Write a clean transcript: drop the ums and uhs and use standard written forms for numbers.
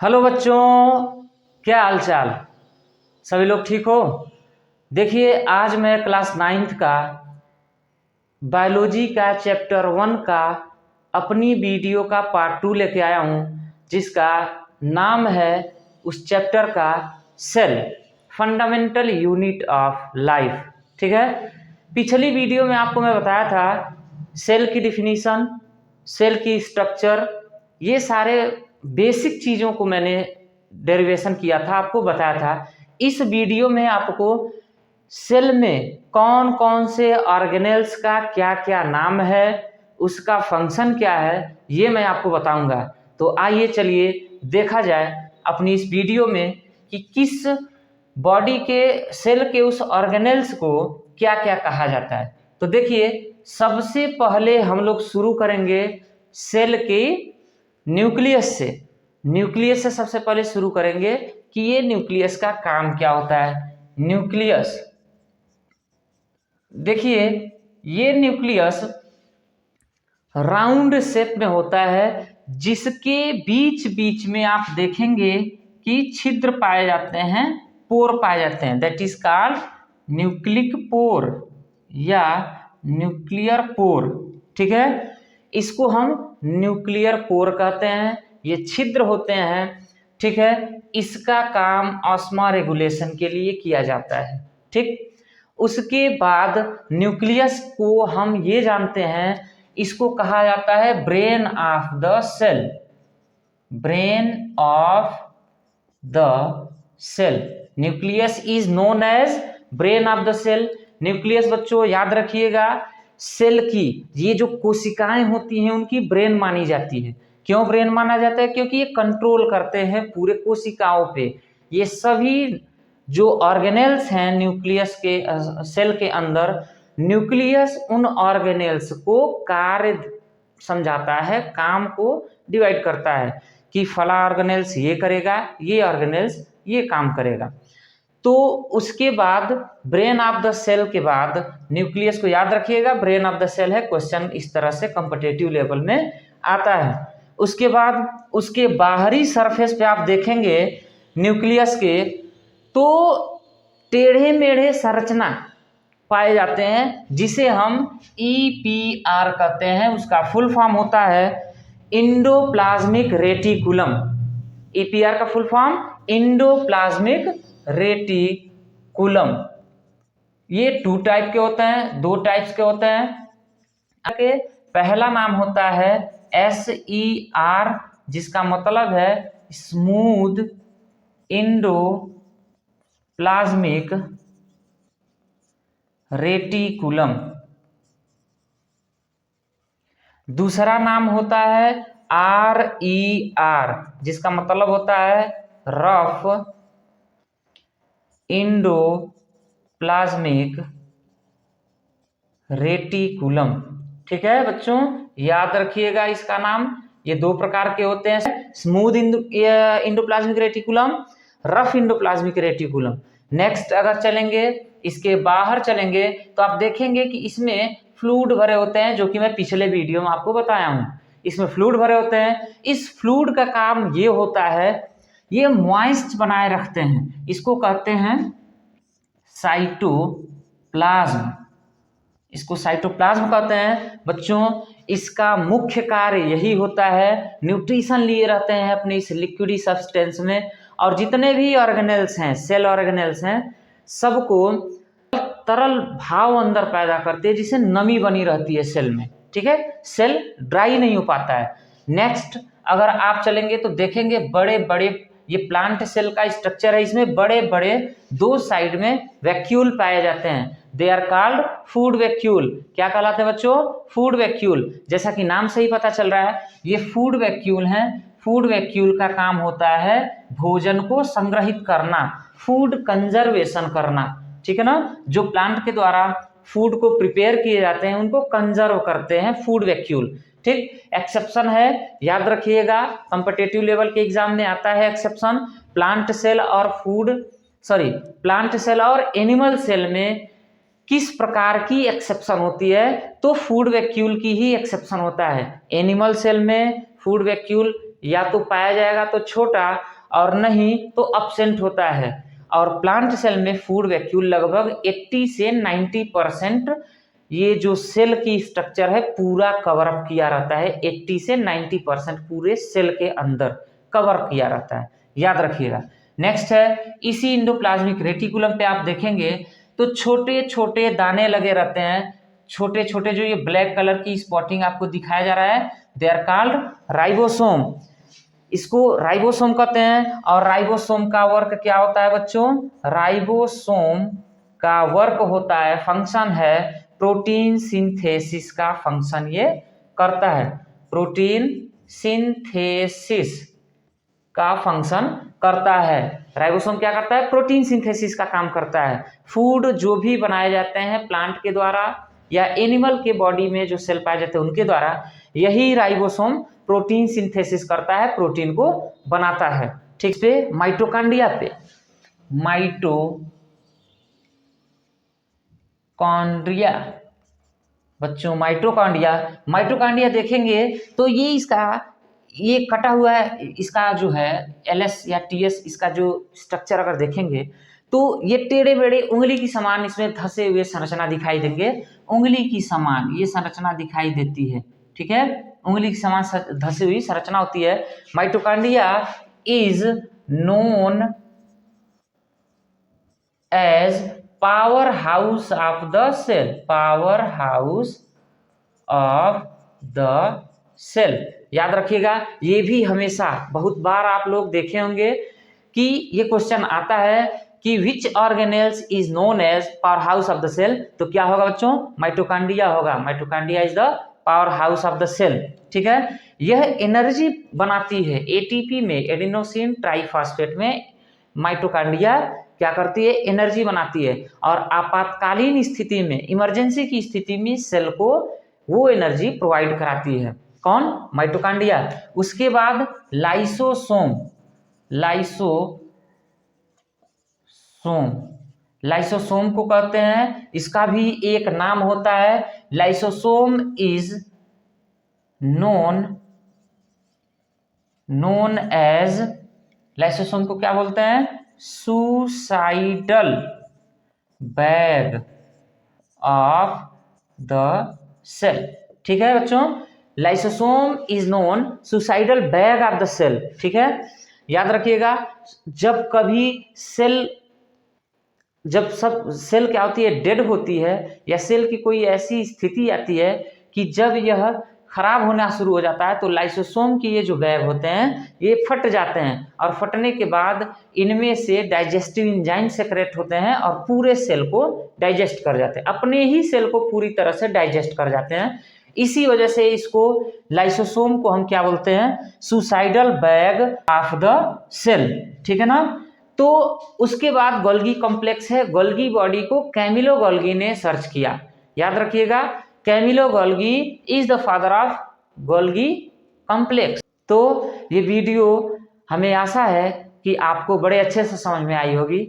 Hello बच्चों, क्या हाल चाल। सभी लोग ठीक हो। देखिए, आज मैं क्लास 9th का बायोलॉजी का चैप्टर 1 का अपनी वीडियो का पार्ट 2 लेके आया हूँ, जिसका नाम है उस चैप्टर का cell, fundamental unit of life. ठीक है। पिछली वीडियो में आपको मैं बताया था सेल की डिफिनीशन, सेल की स्ट्रक्चर, ये सारे बेसिक चीज़ों को मैंने डेरिवेशन किया था, आपको बताया था। इस वीडियो में आपको सेल में कौन कौन से ऑर्गेनेल्स का क्या क्या नाम है, उसका फंक्शन क्या है, ये मैं आपको बताऊंगा। तो आइए चलिए देखा जाए अपनी इस वीडियो में कि किस बॉडी के सेल के उस ऑर्गेनेल्स को क्या क्या कहा जाता है। तो देखिए, सबसे पहले हम लोग शुरू करेंगे सेल के न्यूक्लियस से। न्यूक्लियस से सबसे पहले शुरू करेंगे कि ये न्यूक्लियस का काम क्या होता है। न्यूक्लियस, देखिए ये न्यूक्लियस राउंड शेप में होता है, जिसके बीच बीच में आप देखेंगे कि छिद्र पाए जाते हैं, पोर पाए जाते हैं। दैट इज कॉल्ड न्यूक्लिक पोर या न्यूक्लियर पोर। ठीक है, इसको हम न्यूक्लियर पोर कहते हैं। ये छिद्र होते हैं। ठीक है, इसका काम ऑस्मा रेगुलेशन के लिए किया जाता है। ठीक, उसके बाद न्यूक्लियस को हम ये जानते हैं, इसको कहा जाता है brain of the cell. Brain of the cell, nucleus is known as brain of the cell. Nucleus बच्चों याद रखिएगा, सेल की ये जो कोशिकाएं होती हैं उनकी ब्रेन मानी जाती है। क्यों ब्रेन माना जाता है? क्योंकि ये कंट्रोल करते हैं पूरे कोशिकाओं पे। ये सभी जो ऑर्गेनेल्स हैं न्यूक्लियस के सेल के अंदर, न्यूक्लियस उन ऑर्गेनेल्स को कार्य समझाता है, काम को डिवाइड करता है कि फला ऑर्गेनेल्स ये करेगा, ये ऑर्गेनेल्स ये काम करेगा। तो उसके बाद ब्रेन ऑफ द सेल के बाद न्यूक्लियस को याद रखिएगा, ब्रेन ऑफ द सेल है। क्वेश्चन इस तरह से कॉम्पिटिटिव लेवल में आता है। उसके बाद उसके बाहरी सरफेस पे आप देखेंगे न्यूक्लियस के, तो टेढ़े मेढ़े संरचना पाए जाते हैं, जिसे हम EPR कहते हैं। उसका फुल फॉर्म होता है इंडोप्लाज्मिक रेटिकुलम। EPR का फुल फॉर्म इंडोप्लाज्मिक रेटिकुलम। ये 2 टाइप के होते हैं, 2 टाइप्स के होते हैं। पहला नाम होता है SER, जिसका मतलब है स्मूथ इंडोप्लाज्मिक रेटिकुलम। दूसरा नाम होता है RER, जिसका मतलब होता है रफ इंडोप्लाज्मिक रेटिकुलम। ठीक है बच्चों, याद रखिएगा इसका नाम। ये 2 प्रकार के होते हैं, smooth endoplasmic reticulum, rough endoplasmic reticulum. Next अगर चलेंगे, इसके बाहर चलेंगे, तो आप देखेंगे कि इसमें फ्लूइड भरे होते हैं, जो कि मैं पिछले वीडियो में आपको बताया हूं। इसमें फ्लूइड भरे होते हैं। इस फ्लूइड का काम ये होता है, ये मॉइस्ट बनाए रखते हैं। इसको कहते हैं साइटोप्लाज्म। इसको साइटोप्लाज्म कहते हैं बच्चों। इसका मुख्य कार्य यही होता है, न्यूट्रिशन लिए रहते हैं अपने इस लिक्विडी सब्सटेंस में, और जितने भी ऑर्गेनेल्स हैं, सेल ऑर्गेनेल्स हैं, सबको तरल भाव अंदर पैदा करते हैं, जिससे नमी बनी रहती है सेल में। ठीक है, सेल ड्राई नहीं हो पाता है। नेक्स्ट अगर आप चलेंगे तो देखेंगे बड़े बड़े, ये प्लांट सेल का स्ट्रक्चर है, इसमें बड़े बड़े 2 साइड में वैक्यूल पाए जाते हैं। They are called food vacuole. क्या कहलाते हैं बच्चों? Food vacuole. जैसा कि नाम से ही पता चल रहा है, ये फूड वैक्यूल हैं। फूड वैक्यूल का काम होता है भोजन को संग्रहित करना, फूड कंजर्वेशन करना। ठीक है ना, जो प्लांट के द्वारा फूड को प्रिपेयर किए जाते हैं उनको कंजर्व करते हैं फूड वैक्यूल। ठीक, एक्सेप्शन है, याद रखिएगा, कॉम्पिटिटिव लेवल के एग्जाम में आता है एक्सेप्शन। प्लांट सेल और एनिमल सेल में किस प्रकार की एक्सेप्शन होती है? तो फूड वैक्यूल की ही एक्सेप्शन होता है। एनिमल सेल में फूड वैक्यूल या तो पाया जाएगा तो छोटा और नहीं तो अब्सेंट होता है। और प्लांट सेल में फूड वैक्यूल लगभग 80 से 90% ये जो सेल की स्ट्रक्चर है पूरा कवर अप किया रहता है। 80 से 90% पूरे सेल के अंदर कवर किया रहता है, याद रखिएगा। नेक्स्ट है, इसी इंडोप्लाज्मिक रेटिकुलम पे आप देखेंगे तो छोटे छोटे दाने लगे रहते हैं, छोटे छोटे जो ये ब्लैक कलर की स्पॉटिंग आपको दिखाया जा रहा है, दे आर कॉल्ड राइबोसोम। इसको राइबोसोम कहते हैं। और राइबोसोम का वर्क क्या होता है बच्चों? राइबोसोम का वर्क होता है, फंक्शन है प्रोटीन सिंथेसिस का फंक्शन ये करता है। प्रोटीन सिंथेसिस का फंक्शन करता है। राइबोसोम क्या करता है? प्रोटीन सिंथेसिस का काम करता है। फूड जो भी बनाए जाते हैं प्लांट के द्वारा या एनिमल के बॉडी में जो सेल पाए जाते हैं उनके द्वारा, यही राइबोसोम प्रोटीन सिंथेसिस करता है, प्रोटीन को बनाता है। ठीक पे माइटोकांड्रिया पे, माइटोकॉन्ड्रिया बच्चों, माइटोकांड्रिया देखेंगे तो ये इसका ये कटा हुआ है, इसका जो है एलएस या टीएस, इसका जो स्ट्रक्चर अगर देखेंगे तो ये टेढ़े बेढ़े उंगली की समान इसमें धसे हुए संरचना दिखाई देंगे। उंगली की समान ये संरचना दिखाई देती है, ठीक है, उंगली की समान धसी हुई संरचना होती है। Mitochondria is known as power house of the cell, power house of the cell. याद रखिएगा, ये भी हमेशा बहुत बार आप लोग देखे होंगे कि ये क्वेश्चन आता है कि which organelles is known as power house of the cell, तो क्या होगा बच्चों? माइटोकांड्रिया होगा। Mitochondria is the power house of the cell, ठीक है। यह एनर्जी बनाती है एटीपी में, एडिनोसिन ट्राइफॉस्फेट में माइटोकांड्रिया क्या करती है? एनर्जी बनाती है। और आपातकालीन स्थिति में, इमरजेंसी की स्थिति में सेल को वो एनर्जी प्रोवाइड कराती है। कौन? माइटोकांड्रिया। उसके बाद लाइसोसोम, लाइसोसोम को कहते हैं, इसका भी एक नाम होता है। Lysosome is known as, lysosome को क्या बोलते हैं? Suicidal bag of the cell, ठीक है बच्चों। Lysosome is known suicidal bag of the cell, ठीक है। याद रखिएगा, जब कभी सेल, जब सब सेल क्या होती है? डेड होती है, या सेल की कोई ऐसी स्थिति आती है कि जब यह खराब होना शुरू हो जाता है तो लाइसोसोम के ये जो बैग होते हैं ये फट जाते हैं, और फटने के बाद इनमें से डाइजेस्टिव एंजाइम सेक्रेट होते हैं और पूरे सेल को डाइजेस्ट कर जाते हैं, अपने ही सेल को पूरी तरह से डाइजेस्ट कर जाते हैं। इसी वजह से इसको, लाइसोसोम को हम क्या बोलते हैं? Suicidal bag of the cell, ठीक है ना। तो उसके बाद गोल्गी कॉम्प्लेक्स है। गोल्गी बॉडी को कैमिलो गोल्गी ने सर्च किया, याद रखिएगा, Camillo Golgi is the father of Golgi complex. तो ये वीडियो हमें आशा है कि आपको बड़े अच्छे से समझ में आई होगी।